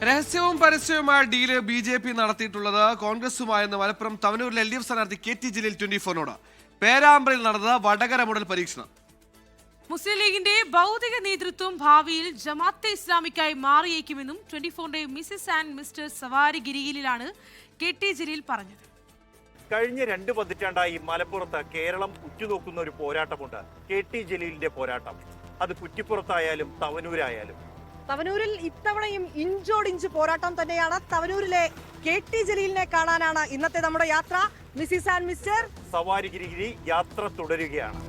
രഹസ്യവും പരസ്യവുമായ deal BJP നടത്തിയിട്ടുള്ളത് കോൺഗ്രസുമായെന്ന് Malappuram തവനൂരിലെ LDF സ്ഥാനാർത്ഥി KT ജലീൽ 24നോട്. പേരാമ്പ്രയിൽ നടന്നത് വടകര മോഡൽ പരീക്ഷണം. മുസ്ലിം ലീഗിന്റെ ഭൗതിക നേതൃത്വം ഭാവിയിൽ ജമാഅത്തെ ഇസ്ലാമിക്കായി മാറിയേക്കുമെന്നും 24ന്റെ മിസസ് ആൻഡ് മിസ്റ്റർ സവാരി ഗിരിയിലാണ് KT ജലീൽ പറഞ്ഞത്. കഴിഞ്ഞ 2 പതിറ്റാണ്ടായി മലപ്പുറത്ത് കേരളം ഉറ്റുനോക്കുന്ന ഒരു പോരാട്ടമുണ്ട്. KT ജലീലിന്റെ പോരാട്ടം. അത് കുറ്റിപ്പുറത്തായാലും തവനൂരായാലും. തവനൂരിൽ ഇത്തവണയും ഇഞ്ചോടിഞ്ച് പോരാട്ടം തന്നെയാണ്. തവനൂരിലെ KT ജലീലിനെ കാണാനാണ് ഇന്നത്തെ നമ്മുടെ യാത്ര. മിസിസ് ആൻഡ് മിസ്റ്റർ സവാരി ഗിരിഗിരി യാത്ര തുടരുകയാണ്.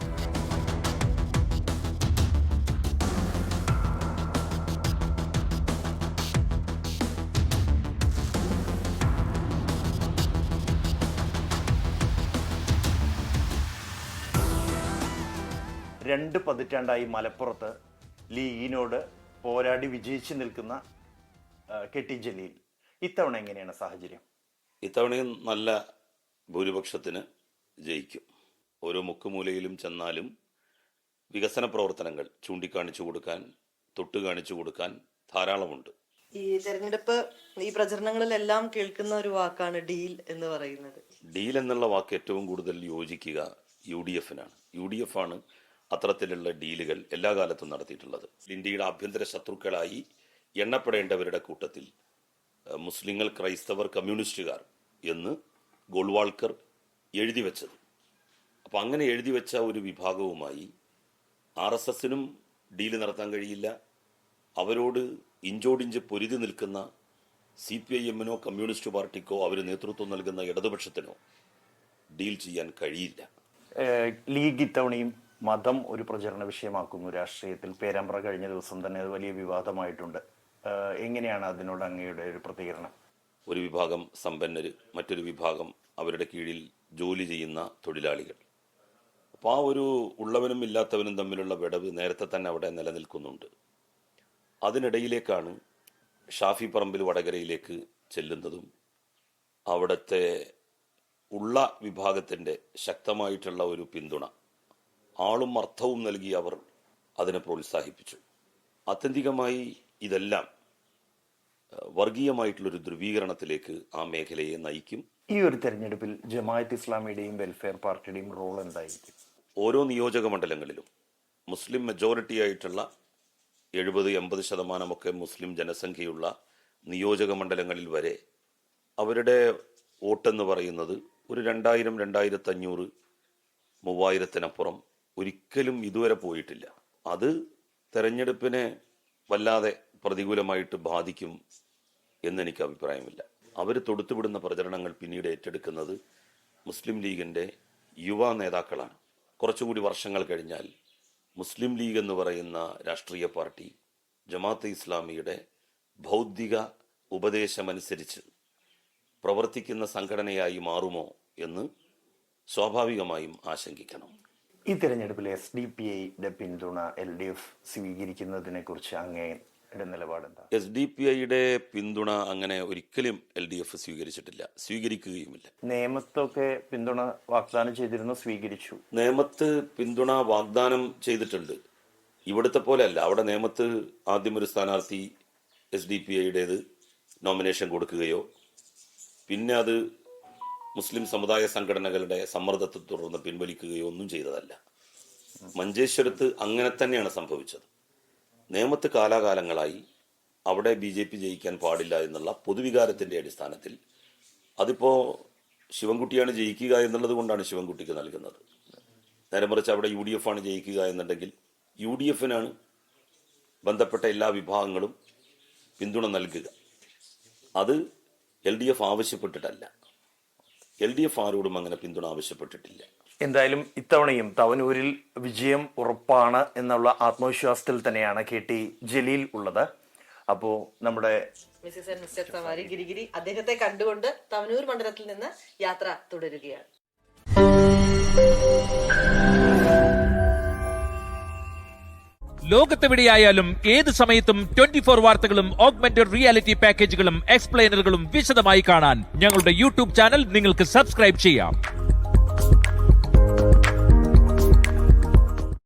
രണ്ട് പതിറ്റാണ്ടായി മലപ്പുറത്ത് ലീഗിനോട് പോരാടി വിജയിച്ചു നിൽക്കുന്ന KT ജലീൽ ഇത്തവണ എങ്ങനെയാണ് സാഹചര്യം? ഇത്തവണയും നല്ല ഭൂരിപക്ഷത്തിന് ജയിക്കും. ഓരോ മുക്കുമൂലയിലും ചെന്നാലും വികസന പ്രവർത്തനങ്ങൾ ചൂണ്ടിക്കാണിച്ചു കൊടുക്കാൻ, തൊട്ട് കാണിച്ചു കൊടുക്കാൻ ധാരാളമുണ്ട്. ഈ തെരഞ്ഞെടുപ്പ് ഈ പ്രചരണങ്ങളിലെല്ലാം കേൾക്കുന്ന ഒരു വാക്കാണ് ഡീൽ എന്ന് പറയുന്നത്. ഡീൽ എന്നുള്ള വാക്ക് ഏറ്റവും കൂടുതൽ യോജിക്കുക UDF-നാണ്. UDF ആണ് അത്തരത്തിലുള്ള ഡീലുകൾ എല്ലാ കാലത്തും നടത്തിയിട്ടുള്ളത്. ഇന്ത്യയുടെ ആഭ്യന്തര ശത്രുക്കളായി എണ്ണപ്പെടേണ്ടവരുടെ കൂട്ടത്തിൽ മുസ്ലിങ്ങൾ, ക്രൈസ്തവർ, കമ്മ്യൂണിസ്റ്റുകാർ എന്ന് ഗോൾവാൾക്കർ എഴുതി വെച്ചത്. അപ്പോൾ അങ്ങനെ എഴുതി വെച്ച ഒരു വിഭാഗവുമായി RSSനും ഡീല് നടത്താൻ കഴിയില്ല. അവരോട് ഇഞ്ചോടിഞ്ച് പൊരുതി നിൽക്കുന്ന CPIM-നോ കമ്മ്യൂണിസ്റ്റ് പാർട്ടിക്കോ അവർ നേതൃത്വം നൽകുന്ന ഇടതുപക്ഷത്തിനോ ഡീൽ ചെയ്യാൻ കഴിയില്ല. ലീഗ് ഇത്തവണയും മതം ഒരു പ്രചരണ വിഷയമാക്കുന്നു രാഷ്ട്രീയത്തിൽ. പേരാമ്പ്ര കഴിഞ്ഞ ദിവസം തന്നെ അത് വലിയ വിവാദമായിട്ടുണ്ട്. എങ്ങനെയാണ് അതിനോട് അങ്ങയുടെ ഒരു പ്രതികരണം? ഒരു വിഭാഗം സമ്പന്നര്, മറ്റൊരു വിഭാഗം അവരുടെ കീഴിൽ ജോലി ചെയ്യുന്ന തൊഴിലാളികൾ. അപ്പോൾ ആ ഒരു ഉള്ളവനും ഇല്ലാത്തവനും തമ്മിലുള്ള വിടവ് നേരത്തെ തന്നെ അവിടെ നിലനിൽക്കുന്നുണ്ട്. അതിനിടയിലേക്കാണ് ഷാഫി പറമ്പിൽ വടകരയിലേക്ക് ചെല്ലുന്നതും അവിടുത്തെ ഉള്ള വിഭാഗത്തിൻ്റെ ശക്തമായിട്ടുള്ള ഒരു പിന്തുണ, ആളും അർത്ഥവും നൽകി അവർ അതിനെ പ്രോത്സാഹിപ്പിച്ചു. ആത്യന്തികമായി ഇതെല്ലാം വർഗീയമായിട്ടുള്ളൊരു ധ്രുവീകരണത്തിലേക്ക് ആ മേഖലയെ നയിക്കും. ഈ ഒരു തെരഞ്ഞെടുപ്പിൽ ജമാഅത്ത് ഇസ്ലാമിയുടെയും വെൽഫെയർ പാർട്ടിയുടെയും റോൾ എന്തായിരിക്കും? ഓരോ നിയോജക മണ്ഡലങ്ങളിലും മുസ്ലിം മെജോറിറ്റി ആയിട്ടുള്ള 70-80% മുസ്ലിം ജനസംഖ്യയുള്ള നിയോജക മണ്ഡലങ്ങളിൽ വരെ അവരുടെ വോട്ടെന്ന് പറയുന്നത് ഒരു 2000-2500 3000-ത്തിനപ്പുറം ഒരിക്കലും ഇതുവരെ പോയിട്ടില്ല. അത് തെരഞ്ഞെടുപ്പിനെ വല്ലാതെ പ്രതികൂലമായിട്ട് ബാധിക്കും എന്നെനിക്ക് അഭിപ്രായമില്ല. അവർ തൊടുത്തുവിടുന്ന പ്രചരണങ്ങൾ പിന്നീട് ഏറ്റെടുക്കുന്നത് മുസ്ലിം ലീഗിൻ്റെ യുവ നേതാക്കളാണ്. കുറച്ചുകൂടി വർഷങ്ങൾ കഴിഞ്ഞാൽ മുസ്ലിം ലീഗ് എന്ന് പറയുന്ന രാഷ്ട്രീയ പാർട്ടി ജമാഅത്തെ ഇസ്ലാമിയുടെ ബൗദ്ധിക ഉപദേശമനുസരിച്ച് പ്രവർത്തിക്കുന്ന സംഘടനയായി മാറുമോ എന്ന് സ്വാഭാവികമായും ആശങ്കിക്കണം. ഈ തെരഞ്ഞെടുപ്പിൽ SDPI-യുടെ പിന്തുണ LDF സ്വീകരിക്കുന്നതിനെ കുറിച്ച് അങ്ങയുടെ നിലപാടെന്താ? SDPI-യുടെ പിന്തുണ അങ്ങനെ ഒരിക്കലും LDF സ്വീകരിച്ചിട്ടില്ല, സ്വീകരിക്കുകയുമില്ല. നേമത്തൊക്കെ പിന്തുണ വാഗ്ദാനം ചെയ്തിരുന്നു, സ്വീകരിച്ചു. നേമത്ത് പിന്തുണ വാഗ്ദാനം ചെയ്തിട്ടുണ്ട്. ഇവിടുത്തെ പോലെ അല്ല. അവിടെ നേമത്ത് ആദ്യം ഒരു സ്ഥാനാർത്ഥി SDPI-യുടേത് നോമിനേഷൻ കൊടുക്കുകയോ പിന്നെ അത് മുസ്ലിം സമുദായ സംഘടനകളുടെ സമ്മർദ്ദത്തെ തുടർന്ന് പിൻവലിക്കുകയോ ഒന്നും ചെയ്തതല്ല. മഞ്ചേശ്വരത്ത് അങ്ങനെ തന്നെയാണ് സംഭവിച്ചത്. നേമത്ത് കാലാകാലങ്ങളായി അവിടെ BJP ജയിക്കാൻ പാടില്ല എന്നുള്ള പൊതുവികാരത്തിൻ്റെ അടിസ്ഥാനത്തിൽ അതിപ്പോൾ ശിവൻകുട്ടിയാണ് ജയിക്കുക എന്നുള്ളത് കൊണ്ടാണ് ശിവൻകുട്ടിക്ക് നൽകുന്നത്. നേരെ മറിച്ച് അവിടെ UDF ആണ് ജയിക്കുക എന്നുണ്ടെങ്കിൽ UDF-നാണ് ബന്ധപ്പെട്ട എല്ലാ വിഭാഗങ്ങളും പിന്തുണ നൽകുക. അത് LDF ആവശ്യപ്പെട്ടിട്ടല്ല. LDF ആരോടും അങ്ങനെ പിന്തുണ ആവശ്യപ്പെട്ടിട്ടില്ല. എന്തായാലും ഇത്തവണയും തവനൂരിൽ വിജയം ഉറപ്പാണ് എന്നുള്ള ആത്മവിശ്വാസത്തിൽ തന്നെയാണ് KT ജലീൽ ഉള്ളത്. അപ്പോൾ നമ്മുടെ മിസിസ് ആൻഡ് മിസ്റ്റർ സവാരി ഗിരിഗിരി അദ്ദേഹത്തെ കണ്ടുകൊണ്ട് തവനൂർ മണ്ഡലത്തിൽ നിന്ന് യാത്ര തുടരുകയാണ്. ലോകത്തെവിടെയായാലും ഏത് സമയത്തും 24 വാർത്തകളും ഓഗ്മെന്റഡ് റിയാലിറ്റി പാക്കേജുകളും എക്സ്പ്ലെയിനറുകളും വിശദമായി കാണാൻ ഞങ്ങളുടെ YouTube ചാനൽ നിങ്ങൾക്ക് സബ്സ്ക്രൈബ് ചെയ്യാം.